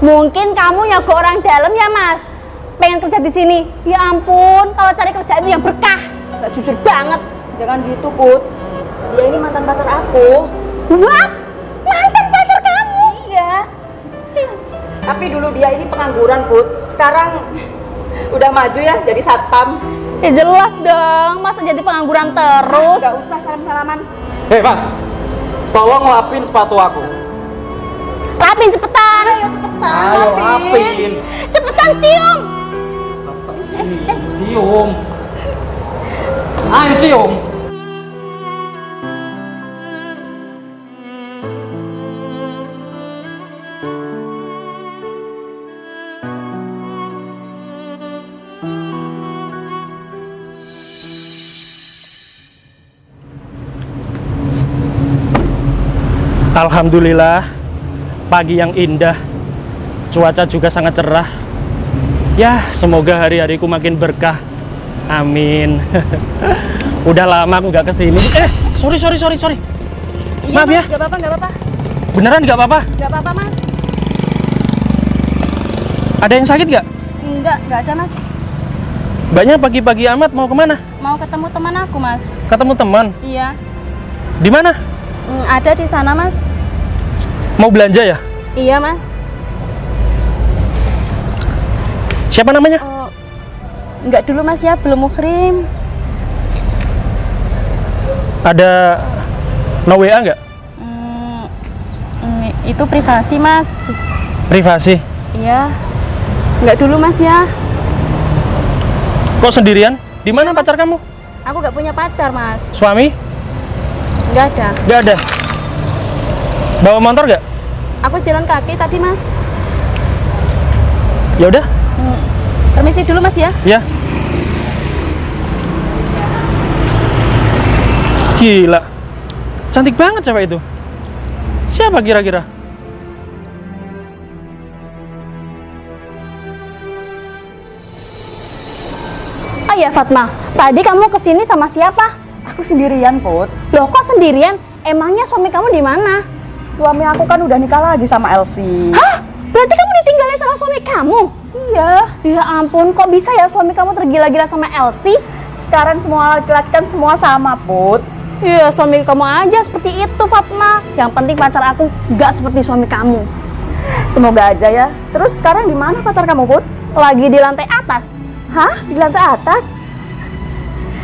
Mungkin kamu nyogok orang dalam ya Mas, pengen kerja di sini. Ya ampun, kalau cari kerja itu yang berkah, nggak jujur banget. Jangan gitu, Put. Dia ini mantan pacar aku. Wah, mantan pacar kamu? Iya. Tapi dulu dia ini pengangguran, Put. Sekarang udah maju ya jadi satpam. Ya jelas dong, masa jadi pengangguran terus? Gak usah salam-salaman. Hei Mas, tolong lapin sepatu aku. Lapin cepetan. Ayo cepetan. Ayo lapin. Cepetan cium. Cepat sini, cium. Ayo cium. Alhamdulillah, pagi yang indah, cuaca juga sangat cerah. Ya, semoga hari-hariku makin berkah. Amin. Udah lama aku nggak kesini. Sorry. Iya, Maaf Mas, ya. Gak apa-apa. Beneran nggak apa-apa? Gak apa-apa Mas. Ada yang sakit nggak? Enggak ada Mas. Mbaknya pagi-pagi amat mau kemana? Mau ketemu teman aku Mas. Ketemu teman? Iya. Di mana? Ada di sana Mas. Mau belanja ya? Iya Mas. Siapa namanya? Oh, enggak dulu Mas ya, belum muhrim. Ada no WA nggak? Itu privasi Mas. Privasi. Iya. Enggak dulu Mas ya. Kok sendirian? Di mana pacar kamu? Aku nggak punya pacar Mas. Suami? Nggak ada. Nggak ada. Bawa motor nggak? Aku jalan kaki tadi Mas. Ya udah. Permisi dulu Mas ya. Ya. Gila. Cantik banget cewek itu. Siapa kira-kira? Oh ya Fatma, tadi kamu kesini sama siapa? Aku sendirian, Put. Loh kok sendirian? Emangnya suami kamu di mana? Suami aku kan udah nikah lagi sama Elsie. Hah? Berarti kamu ditinggalin sama suami kamu? Iya. Ya ampun, kok bisa ya suami kamu tergila-gila sama Elsie? Sekarang semua laki-laki kan semua sama, Put. Ya suami kamu aja seperti itu Fatma. Yang penting pacar aku nggak seperti suami kamu. Semoga aja ya. Terus sekarang di mana pacar kamu, Put? Lagi di lantai atas. Hah? Di lantai atas?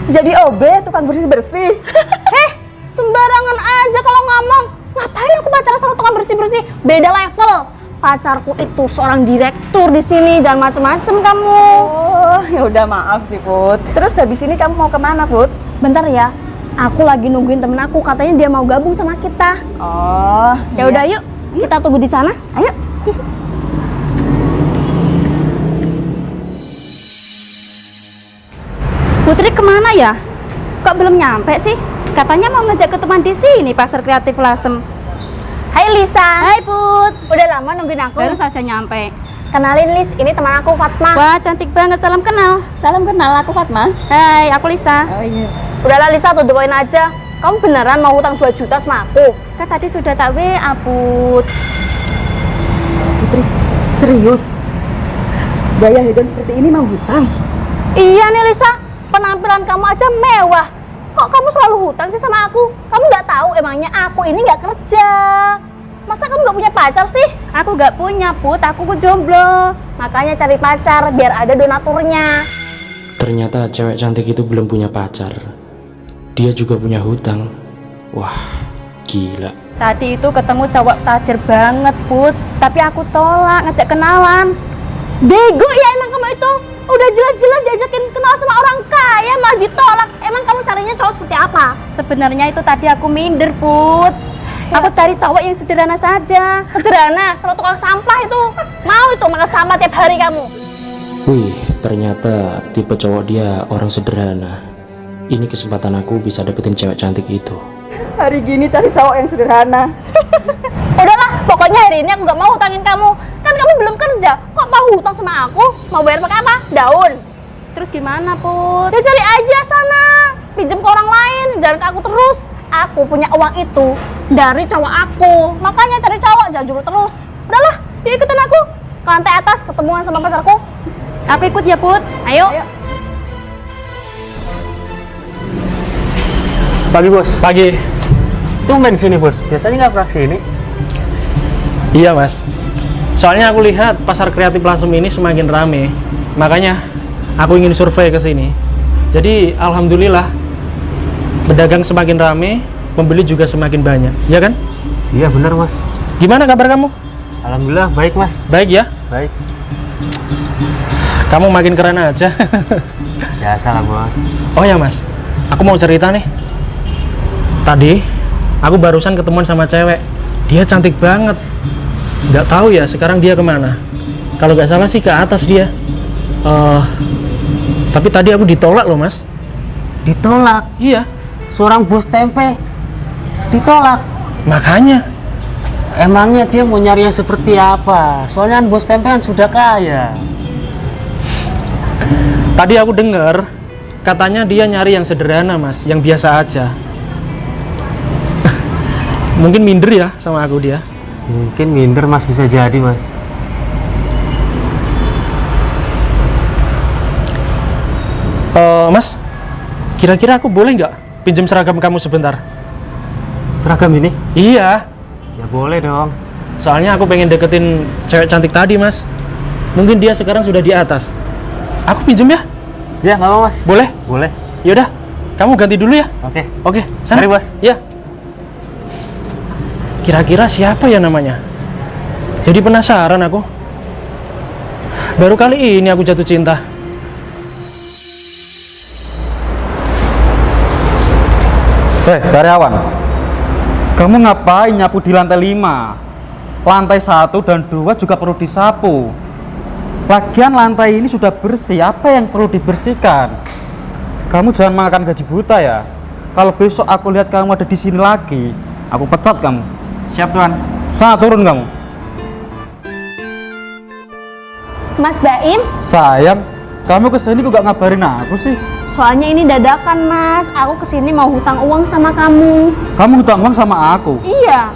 Jadi OB, tukang bersih-bersih. Heh, sembarangan aja kalau ngomong. Ngapain aku pacaran sama tukang bersih-bersih? Beda level. Pacarku itu seorang direktur di sini. Jangan macem-macem kamu. Oh, ya udah maaf sih, Put. Terus habis ini kamu mau kemana, Put? Bentar ya. Aku lagi nungguin temen aku. Katanya dia mau gabung sama kita. Oh, Ya udah yuk, kita tunggu di sana. Ayo. Putri kemana ya? Kok belum nyampe sih? Katanya mau ngajak ketemuan di sini, Pasar Kreatif Lasem. Hai Lisa. Hai Put. Udah lama nungguin aku? Baru saja nyampe. Kenalin Lis, ini teman aku Fatma. Wah, cantik banget. Salam kenal. Salam kenal, aku Fatma. Hai, aku Lisa. Oh iya. Udahlah Lisa, tuh poin aja. Kamu beneran mau utang 2 juta sama aku? Kan tadi sudah tak WA, Put. Putri, serius? Gaya hedon seperti ini mau hutang? Iya nih Lisa, penampilan kamu aja mewah. Kok kamu selalu hutang sih sama aku? Kamu nggak tahu emangnya aku ini nggak kerja. Masa kamu nggak punya pacar sih? Aku nggak punya, Put. Aku jomblo. Makanya cari pacar biar ada donaturnya. Ternyata cewek cantik itu belum punya pacar. Dia juga punya hutang. Wah, gila. Tadi itu ketemu cowok tajir banget, Put. Tapi aku tolak, ngajak kenalan. Bego ya emang kamu itu. Udah jelas-jelas diajakin kenal sama orang kaya malah ditolak. Emang kamu carinya cowok seperti apa? Sebenarnya itu tadi aku minder, Put. Aku cari cowok yang sederhana saja. Sederhana? Sama tukang sampah itu. Mau itu makan sampah tiap hari kamu. Wih, ternyata tipe cowok dia orang sederhana. Ini kesempatan aku bisa dapetin cewek cantik itu. Hari gini cari cowok yang sederhana. Udahlah, pokoknya hari ini aku nggak mau hutangin kamu. Kan kamu belum kerja, kok mau hutang sama aku? Mau bayar pakai apa? Daun. Terus gimana, Put? Ya cari aja sana, pinjem ke orang lain, jangan ke aku terus. Aku punya uang itu dari cowok aku, makanya cari cowok, jangan juru terus. Udahlah, yuk ikutin aku. ke lantai atas ketemuan sama pacarku. Aku ikut ya, Put. Ayo. Pagi bos. Pagi. Tumben sini bos. Biasanya nggak pernah sini. Iya mas, soalnya aku lihat pasar kreatif Lasem ini semakin rame, makanya aku ingin survei ke sini. Jadi alhamdulillah pedagang semakin rame, pembeli juga semakin banyak, ya kan? Iya benar mas. Gimana kabar kamu? Alhamdulillah baik mas. Baik ya? Baik. Kamu makin keren aja. Biasa lah bos. Oh ya mas, aku mau cerita nih. Tadi aku barusan ketemuan sama cewek, dia cantik banget. Nggak tahu ya sekarang dia kemana. Kalau nggak salah sih ke atas dia. Tapi tadi aku ditolak loh mas. Ditolak. Iya. Seorang bos tempe ditolak. Makanya. Emangnya dia mau nyari yang seperti apa? Soalnya kan bos tempe kan sudah kaya. Tadi aku dengar katanya dia nyari yang sederhana mas, yang biasa aja. Mungkin minder ya sama aku dia. Mungkin minder mas, bisa jadi mas. Mas, kira-kira aku boleh nggak pinjam seragam kamu sebentar? Seragam ini? Iya, Ya boleh dong. soalnya aku pengen deketin cewek cantik tadi mas. Mungkin dia sekarang sudah di atas. Aku pinjam ya? Ya nggak apa mas. Boleh? Boleh. Yaudah, kamu ganti dulu ya? Oke. Oke, sana. Mari, Bos. Ya. Kira-kira siapa ya namanya? Jadi penasaran aku. Baru kali ini aku jatuh cinta. Karyawan, kamu ngapain nyapu di lantai 5? Lantai 1 dan 2 juga perlu disapu. Lagian lantai ini sudah bersih, apa yang perlu dibersihkan? Kamu jangan makan gaji buta ya. Kalau besok aku lihat kamu ada di sini lagi, aku pecat kamu. Siap tuan. Sana turun kamu. Mas Baim, Sayang, kamu kesini kok gak ngabarin aku sih? soalnya ini dadakan mas. Aku kesini mau hutang uang sama kamu. Kamu hutang uang sama aku. Iya.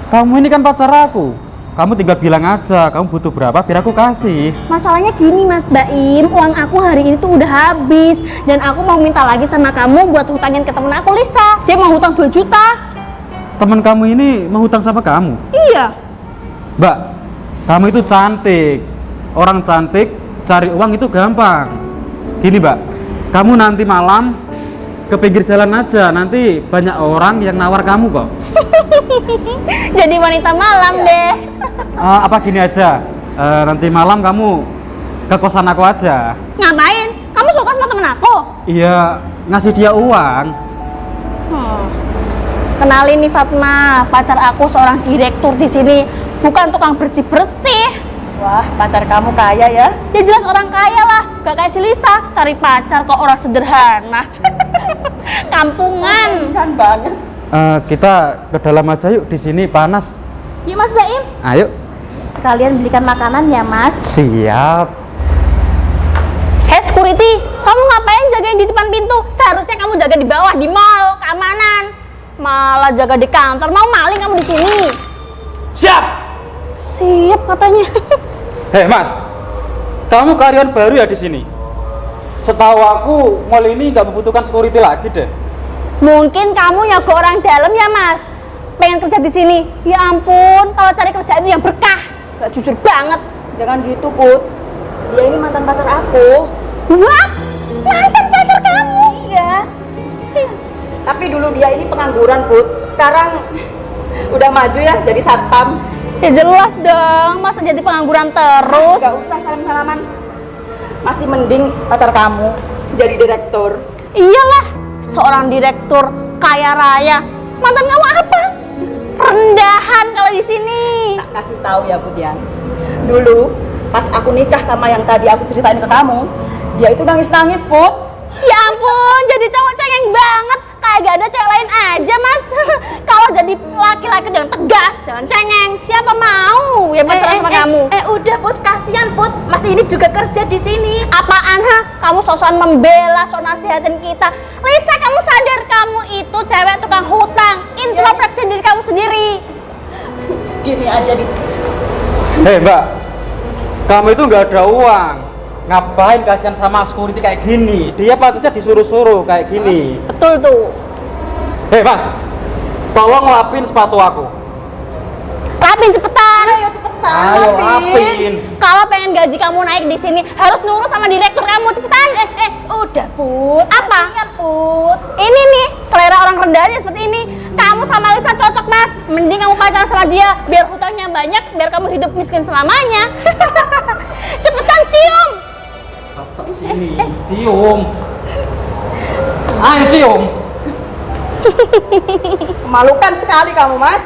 Kamu ini kan pacar aku. Kamu tinggal bilang aja, kamu butuh berapa biar aku kasih. Masalahnya gini Mas Baim, uang aku hari ini tuh udah habis. Dan aku mau minta lagi sama kamu buat hutangin ke temen aku, Lisa. Dia mau hutang 2 juta. Teman kamu ini mau hutang sama kamu? Iya. Mbak, kamu itu cantik. Orang cantik cari uang itu gampang. Gini mbak, kamu nanti malam ke pinggir jalan aja. Nanti banyak orang yang nawar kamu kok. Jadi wanita malam deh. Apa gini aja, nanti malam kamu ke kosan aku aja. Ngapain? Kamu suka sama temen aku? Iya, ngasih dia uang. Kenalin nih Fatma, pacar aku seorang direktur di sini, bukan tukang bersih-bersih. Wah, pacar kamu kaya ya? Ya jelas orang kaya lah, gak kayak si Lisa, cari pacar kok orang sederhana. Kampungan. Kan banget. Kita ke dalam aja yuk, di sini panas. Yuk Mas Baim. Ayo. Sekalian belikan makanan ya Mas. Siap. Hey security, kamu ngapain jagain di depan pintu? Seharusnya kamu jaga di bawah, di mall, keamanan. Malah jaga di kantor, mau maling kamu di sini. Siap. Siap katanya. Hei mas, kamu karyawan baru ya di sini? Setahu aku, mall ini nggak membutuhkan security lagi deh. Mungkin kamu nyogok orang dalam ya Mas. Pengen kerja di sini. Ya ampun, kalau cari kerja itu yang berkah. Gak jujur banget. Jangan gitu, Put. Dia ini mantan pacar aku. Wah, mantan pacar kamu? Iya. Tapi dulu dia ini pengangguran, Put. Sekarang udah maju ya jadi satpam. Ya jelas dong, masa jadi pengangguran terus? Gak usah salam-salaman. Masih mending pacar kamu jadi direktur. Iyalah, seorang direktur kaya raya. Mantan kamu apa? Rendahan kalau di sini. Tak kasih tahu ya, Put ya. Dulu pas aku nikah sama yang tadi aku ceritain ke kamu, dia itu nangis-nangis, Put. Ya ampun, jadi cowok cengeng banget. Kayak gak ada cewek lain aja, Mas. Kalau jadi laki-laki jangan tegas, jangan cengeng. Siapa mau yang pacaran sama kamu? Udah Put, kasihan Put. Mas ini juga kerja di sini. Apaan ha? Kamu sosokan membela, sok nasihatin kita. Lisa, kamu sadar kamu itu cewek tukang hutang. Introspeksi diri kamu sendiri. Gini aja di Hei mbak, Kamu itu nggak ada uang. Ngapain kasihan sama security kayak gini? Dia patutnya disuruh-suruh kayak gini. Betul tuh. Hei mas, tolong lapin sepatu aku. Lapin cepetan. Ayo cepetan, Ayo lapin. Kalau pengen gaji kamu naik di sini harus nurut sama direktur kamu. Cepetan. Udah, Put. Apa? Kasian, Put. Ini nih, selera orang rendahnya seperti ini. Kamu sama Lisa cocok, Mas. Mending kamu pacaran sama dia biar hutangnya banyak, biar kamu hidup miskin selamanya. Cepetan cium. Cepat sini, cium. Ayo cium. Memalukan sekali kamu, Mas.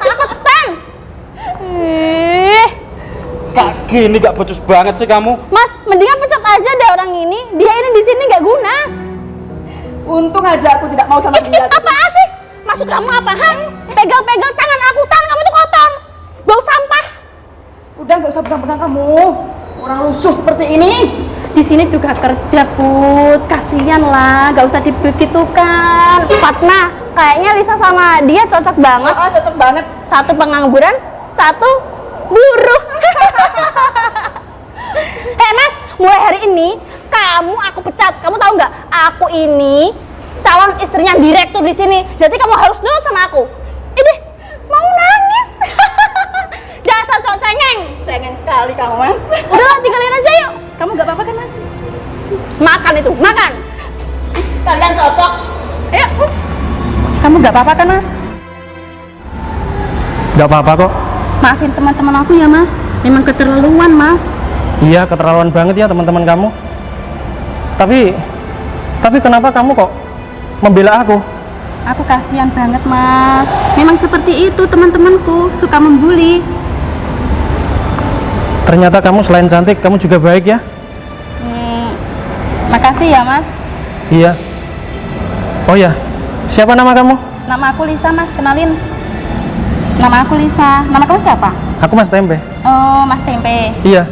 Cepetan. Kayak gini gak becus banget sih kamu. Mas, mendingan pecat aja deh orang ini. Dia ini di sini nggak guna. Untung aja aku tidak mau sama dia. Apaan sih? Maksud kamu apa? Hah? Pegang-pegang tangan aku, tangan kamu tuh kotor. Bau sampah. Udah nggak usah pegang-pegang kamu. Orang lusuh seperti ini. Di sini juga kerja, Put. Kasian lah, nggak usah dibegitukan. Fatma, kayaknya Lisa sama dia cocok banget. Oh, cocok banget. Satu pengangguran, satu buruh. Hei Mas, mulai hari ini kamu aku pecat. Kamu tahu nggak? Aku ini calon istrinya direktur di sini. Jadi kamu harus nurut sama aku. Ini mau nangis. Dasar cowok cengeng. Cengeng sekali kamu, Mas. Udahlah, tinggalin aja yuk. Kamu nggak apa-apa kan Mas? Makan itu, makan. Kalian cocok. Ayo. Kamu nggak apa-apa kan Mas? Nggak apa-apa kok. Maafin teman-teman aku ya Mas. Memang keterlaluan Mas. Iya, keterlaluan banget ya teman-teman kamu. Tapi kenapa kamu kok membela aku? Aku kasihan banget Mas. Memang seperti itu teman-temanku, suka membuli. Ternyata kamu selain cantik, kamu juga baik ya? Makasih ya Mas. Iya. Oh ya, siapa nama kamu? Nama aku Lisa Mas, kenalin. Nama aku Lisa. Nama kamu siapa? Aku Mas Tempe. Oh, Mas Tempe. Iya.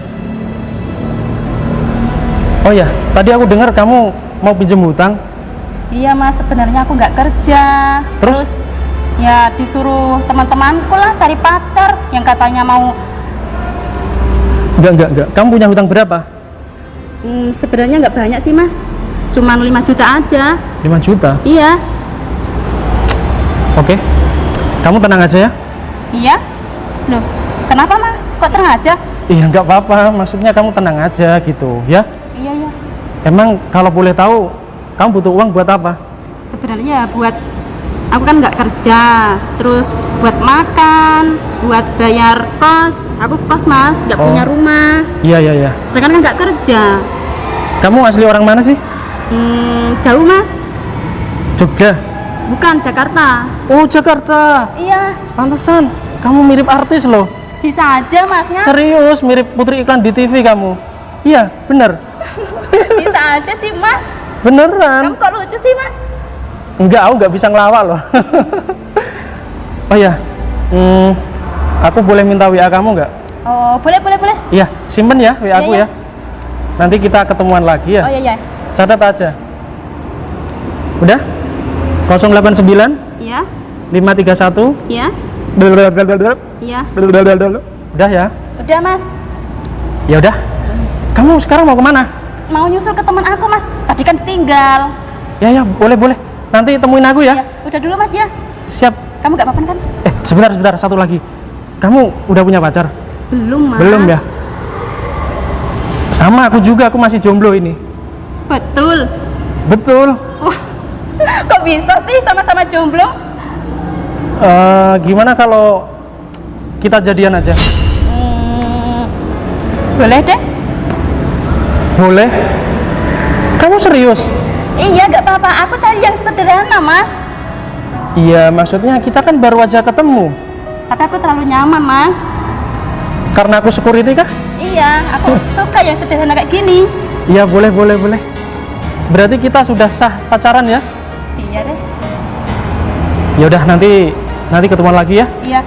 Oh ya, tadi aku dengar kamu mau pinjam hutang. Iya Mas, sebenarnya aku nggak kerja. Terus? Ya disuruh teman-temanku lah cari pacar yang katanya mau. Enggak. Kamu punya hutang berapa? Sebenarnya nggak banyak sih Mas. Cuman 5 juta aja. 5 juta? Iya. Oke. Kamu tenang aja ya? Iya. Loh, kenapa Mas? Kok tenang aja? Iya, nggak apa-apa. Maksudnya kamu tenang aja gitu, ya? Iya. Emang kalau boleh tahu, kamu butuh uang buat apa? Sebenarnya buat aku kan nggak kerja, terus buat makan, buat bayar kos. Aku kos Mas, nggak Oh. punya rumah. Iya. Sedangkan kan nggak kerja. Kamu asli orang mana sih? Jauh Mas. Jogja. Bukan Jakarta. Oh, Jakarta. Iya. Pantesan. Kamu mirip artis loh. Bisa aja Masnya. Serius, mirip putri iklan di TV kamu. Iya, bener. Bisa aja sih Mas. Beneran. Kamu kok lucu sih Mas? Enggak, aku nggak bisa ngelawak loh. Oh ya, aku boleh minta WA kamu nggak? Oh, boleh. Iya, simpen ya WA aku Iya. ya. Nanti kita ketemuan lagi ya. Oh iya. Catat aja. Udah? 089 Iya. 531 Iya. blablabla. Iya. Udah ya? Udah Mas. Ya udah. Kamu sekarang mau kemana? Mau nyusul ke teman aku Mas. Tadi kan ditinggal. Ya, boleh. Nanti temuin aku ya. Ya, udah dulu Mas ya. Siap. Kamu nggak apa-apa kan? Sebentar, satu lagi. Kamu udah punya pacar? Belum Mas. Belum ya? Sama aku juga, aku masih jomblo ini. Betul. Betul. Kok bisa sih sama-sama jomblo? Gimana kalau kita jadian aja? Boleh deh. Boleh? Kamu serius? Iya, nggak apa-apa. Aku cari yang sederhana, Mas. Iya, maksudnya kita kan baru aja ketemu. Tapi aku terlalu nyaman, Mas. Karena aku security kah? Iya, aku suka yang sederhana kayak gini. Iya, boleh. Berarti kita sudah sah pacaran ya? Iya deh. Ya udah, nanti ketemuan lagi ya. Iya.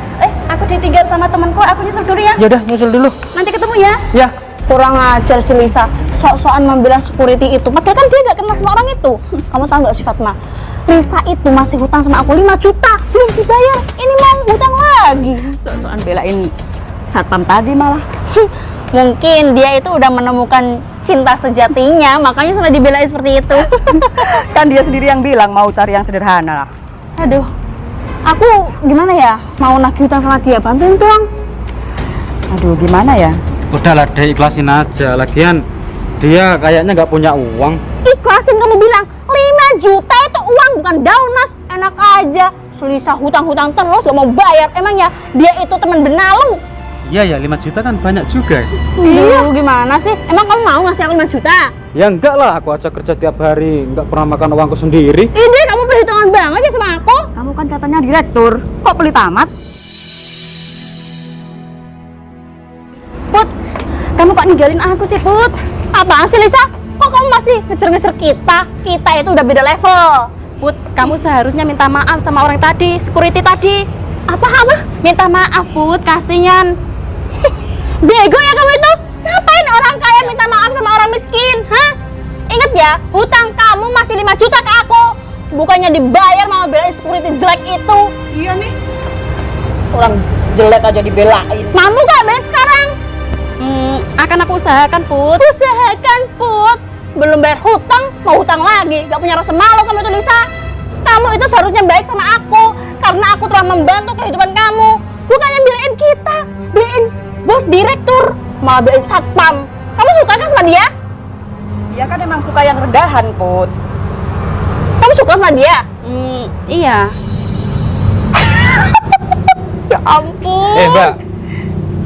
Aku ditinggal sama temanku. Aku nyusul dulu ya. Ya udah, nyusul dulu. Nanti ketemu ya. Ya. Kurang ajar si Lisa. Sok-sokan membela security itu. Padahal kan dia nggak kenal sama orang itu. Kamu tahu nggak sih Fatma? Lisa itu masih hutang sama aku 5 juta. Belum dibayar. Ini mau hutang lagi. Sok-sokan belain satpam tadi malah. Mungkin dia itu udah menemukan cinta sejatinya, makanya sampai dibelain seperti itu. Kan dia sendiri yang bilang mau cari yang sederhana. Aduh, aku gimana ya? Mau nagih hutang sama dia, bantuin dong. Aduh, gimana ya? Udahlah deh, ikhlasin aja. Lagian dia kayaknya nggak punya uang. Ikhlasin, kamu bilang 5 juta itu uang bukan daun, Mas. Enak aja, selisah hutang-hutang terus gak mau bayar. Emangnya dia itu teman benalu? Iya ya, 5 juta kan banyak juga. Iya, gimana sih? Emang kamu mau ngasih aku 5 juta? Ya enggak lah, aku aja kerja tiap hari, nggak pernah makan uangku sendiri. Ide, kamu perhitungan banget ya sama aku. Kamu kan katanya direktur, kok pelit amat? Put, kamu kok ninggalin aku sih, Put? Apaan sih, Lisa? Kok kamu masih ngejar-ngejar kita? Kita itu udah beda level. Put, kamu seharusnya minta maaf sama orang tadi, security tadi. Apa? Minta maaf, Put, kasihan. Bego ya kamu itu? Ngapain orang kaya minta maaf sama orang miskin? Hah? Ingat ya, hutang kamu masih 5 juta ke aku. Bukannya dibayar malah belain security jelek itu. Iya nih. Orang jelek aja dibelain. Mampu gak bayar sekarang? Akan aku usahakan, Put. Usahakan, Put. Belum bayar hutang, mau hutang lagi. Gak punya rasa malu kamu itu, Lisa. Kamu itu seharusnya baik sama aku, karena aku telah membantu kehidupan kamu. Bukannya belain kita, belain bos direktur, malah belain satpam. Kamu suka kan sama dia? Dia kan emang suka yang rendahan, Put. Kamu suka sama dia? Iya. Ya ampun. Mbak,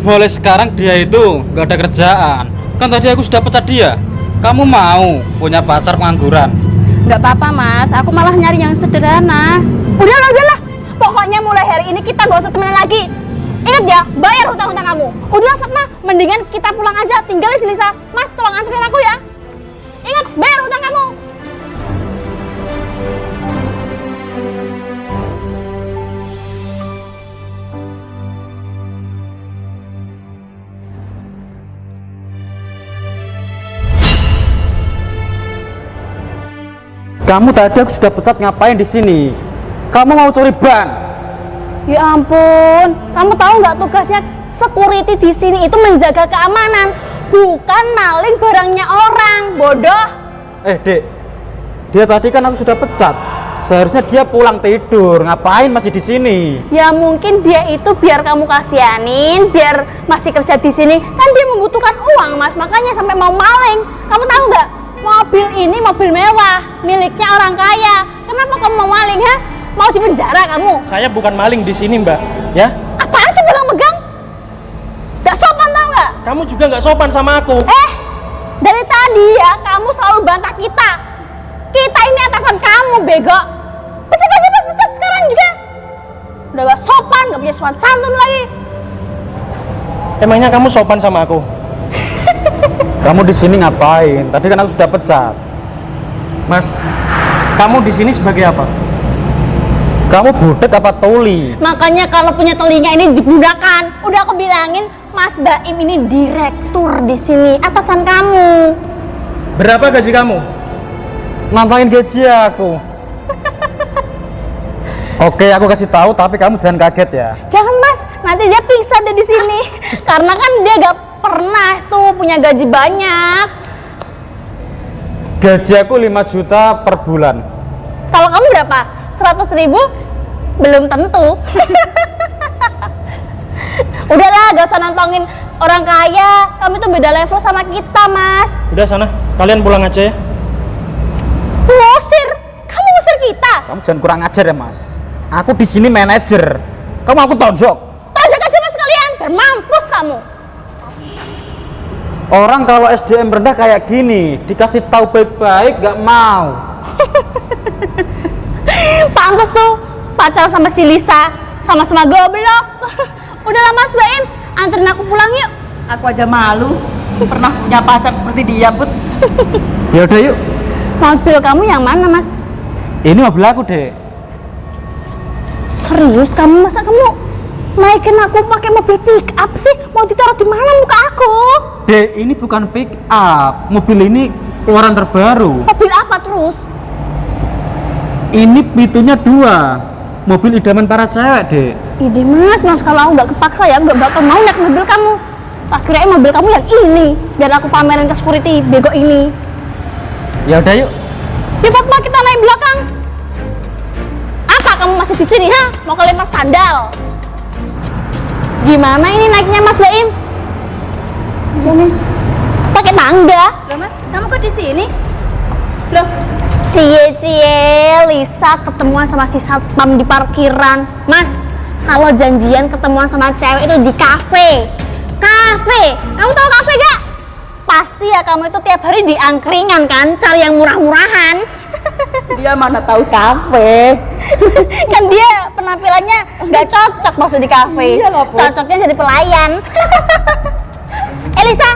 mulai sekarang dia itu nggak ada kerjaan. Kan tadi aku sudah pecat dia. Kamu mau punya pacar pengangguran? Nggak apa-apa, Mas. Aku malah nyari yang sederhana. Udahlah. Pokoknya mulai hari ini kita gak usah temenan lagi. Ingat ya, bayar hutang-hutang kamu. Udah, Fatma, mendingan kita pulang aja. Tinggalin si Lisa. Mas, tolong anterin aku ya. Ingat, bayar hutang kamu. Kamu tadi aku sudah pecat, ngapain di sini? Kamu mau curi ban? Ya ampun, kamu tahu nggak tugasnya security di sini itu menjaga keamanan, bukan maling barangnya orang, bodoh. Dek, dia tadi kan aku sudah pecat. Seharusnya dia pulang tidur, ngapain masih di sini? Ya mungkin dia itu biar kamu kasihanin, biar masih kerja di sini. Kan dia membutuhkan uang, Mas, makanya sampai mau maling. Kamu tahu nggak? Mobil ini mobil mewah, miliknya orang kaya. Kenapa kamu mau maling, ha? Mau dipenjara kamu? Saya bukan maling di sini, Mbak. Ya, Apaan sih pegang-pegang? Gak sopan tau nggak? kamu juga nggak sopan sama aku. Dari tadi ya kamu selalu bantah kita. Kita ini atasan kamu, bego. Pecat sekarang juga. Udah gak sopan, gak punya sopan santun lagi. Emangnya kamu sopan sama aku? Kamu di sini ngapain? Tadi kan aku sudah pecat. Mas, kamu di sini sebagai apa? Kamu budak apa tuli? Makanya kalau punya telinga ini digunakan. Udah aku bilangin, Mas Baim ini direktur di sini, atasan kamu. Berapa gaji kamu? Nantangin gaji aku. Oke, aku kasih tahu, tapi kamu jangan kaget ya. Jangan, Mas, nanti dia pingsan deh di sini. Karena kan dia gak pernah tuh punya gaji banyak. Gaji aku 5 juta per bulan. Kalau kamu berapa? 100.000? Belum tentu. Udahlah, gak usah nantongin orang kaya. Kamu tuh beda level sama kita, Mas. Udah sana, kalian pulang aja ya. Ngusir? Kamu ngusir kita? Kamu jangan kurang ajar ya, Mas. Aku di sini manajer. Kamu aku tonjok. Tonjok aja, Mas, kalian. Biar mampus kamu. Orang kalau SDM rendah kayak gini, dikasih tahu baik-baik gak mau. Pantes tuh pacar sama si Lisa, sama-sama goblok. Udahlah, Mas Baim, anterin aku pulang yuk. Aku aja malu pernah punya pacar seperti dia, Put. Ya udah yuk. Mobil kamu yang mana, Mas? Ini mobil aku, Dek. Serius kamu? Masa kamu naikin aku pakai mobil pick up sih? Mau ditaruh di mana muka aku? Dek, ini bukan pick up. Mobil ini keluaran terbaru. Mobil apa terus? Ini pintunya 2. Mobil idaman para cewek, Dek. Ide, Mas, kalau aku nggak kepaksa ya, nggak bakal mau naik mobil kamu. Tak kirain mobil kamu yang ini, biar aku pamerin ke security bego ini. Ya udah yuk. Ya Fatma, kita naik belakang. Apa kamu masih di sini, ha? Mau kelempar sandal? Gimana ini naiknya, Mas Baim? Gini. Pakai tangga. Loh Mas, kamu kok di sini? Loh, cie Lisa ketemuan sama si satpam di parkiran. Mas, kalau janjian ketemuan sama cewek itu di kafe. Kamu tahu kafe gak? Pasti ya kamu itu tiap hari di angkringan kan, cari yang murah-murahan. Dia mana tahu kafe. Kan dia penampilannya nggak cocok masuk di kafe. Iyalah, Put. Cocoknya jadi pelayan. Elisa,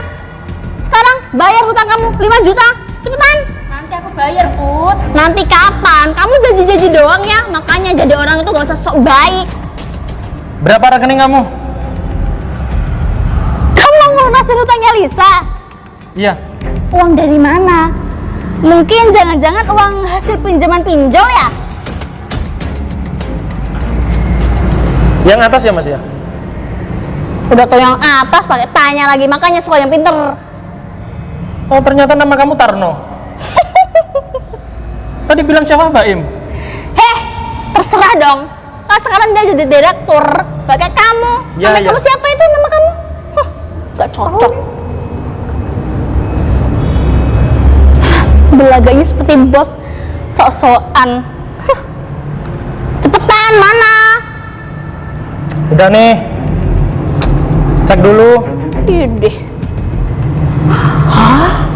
sekarang bayar hutang kamu 5 juta. Cepetan. Nanti aku bayar, Put. Nanti kapan? Kamu janji-janji doang ya. Makanya jadi orang itu gak usah sok baik. Berapa rekening kamu? Kamu mau lunasin hutangnya Lisa? Iya. Uang dari mana? Mungkin jangan-jangan uang hasil pinjaman pinjol ya? Yang atas ya Mas ya? Udah tau yang atas pakai tanya lagi, makanya suka yang pinter. Oh ternyata nama kamu Tarno. Tadi bilang siapa Baim? Heh, terserah dong. Kan sekarang dia jadi direktur, pakai kamu. Ya, Nama ya. kamu siapa itu nama kamu? Huh, gak cocok. Belaganya seperti bos, sok-sokan. Huh. Cepetan, mana? Udah nih. Cek dulu. Ide. Hah?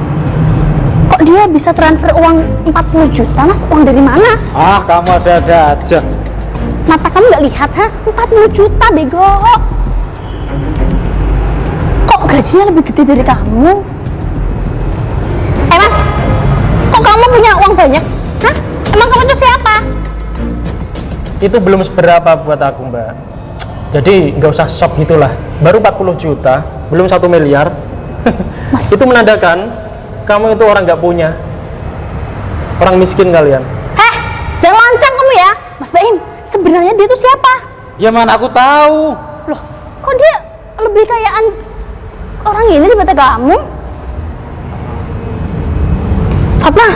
Kok dia bisa transfer uang 40 juta, Mas? Uang dari mana? Ah, kamu ada-ada aja. Mata kamu nggak lihat, ha? 40 juta, bego. Kok gajinya lebih gede dari kamu? Mas, kok kamu punya uang banyak? Hah? Emang kamu itu siapa? Itu belum seberapa buat aku Mbak. Jadi nggak usah shock gitulah. Baru 40 juta, belum 1 miliar. Itu menandakan kamu itu orang nggak punya. Orang miskin kalian. Heh, jangan lancang kamu ya. Mas Baim, sebenarnya dia itu siapa? Ya mana aku tahu. Loh, kok dia lebih kayaan orang ini daripada kamu? Fatma,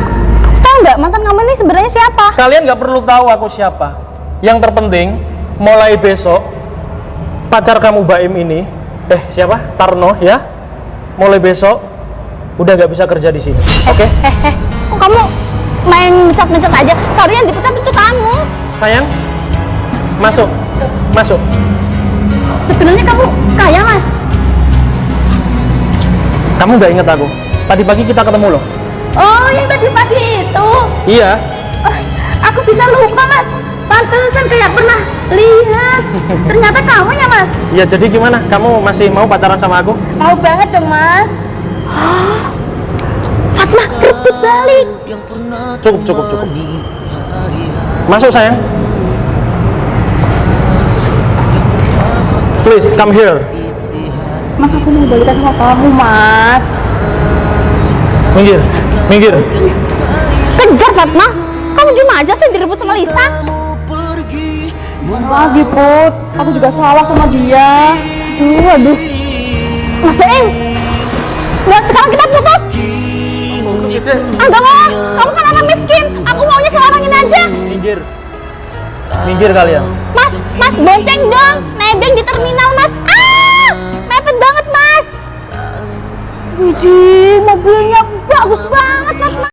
kamu tahu nggak mantan kamu ini sebenarnya siapa? Kalian nggak perlu tahu aku siapa. Yang terpenting, mulai besok pacar kamu Baim ini, siapa? Tarno ya. Mulai besok udah nggak bisa kerja di sini. Oke? Kok kamu main mecat-mecat aja? Sorry, yang dipecat itu kamu. Sayang, masuk. Masuk. Sebenarnya kamu kaya, Mas. Kamu nggak inget aku? Tadi pagi kita ketemu loh. Oh, yang tadi pagi itu. Iya. Oh, aku bisa lupa, Mas. Pantesan kayak pernah lihat. Ternyata kamu ya, Mas. Iya, jadi gimana? Kamu masih mau pacaran sama aku? Mau banget dong, Mas. Fatma, rebut balik. Cukup. Masuk sayang. Please come here. Mas, aku mau balikan sama kamu, Mas. Minggir. Kejar, Fatma. Kamu cuma aja sih direbut sama Lisa. Lagi Put, aku juga salah sama dia. Aduh. Mas Baim. Nah, sekarang kita putus. Enggak mau. Kamu kan anak miskin. Aku maunya sama orang ini aja. Minggir kalian. Mas, bonceng dong. Nebeng di terminal, Mas. Mepet banget, Mas. Wih, mobilnya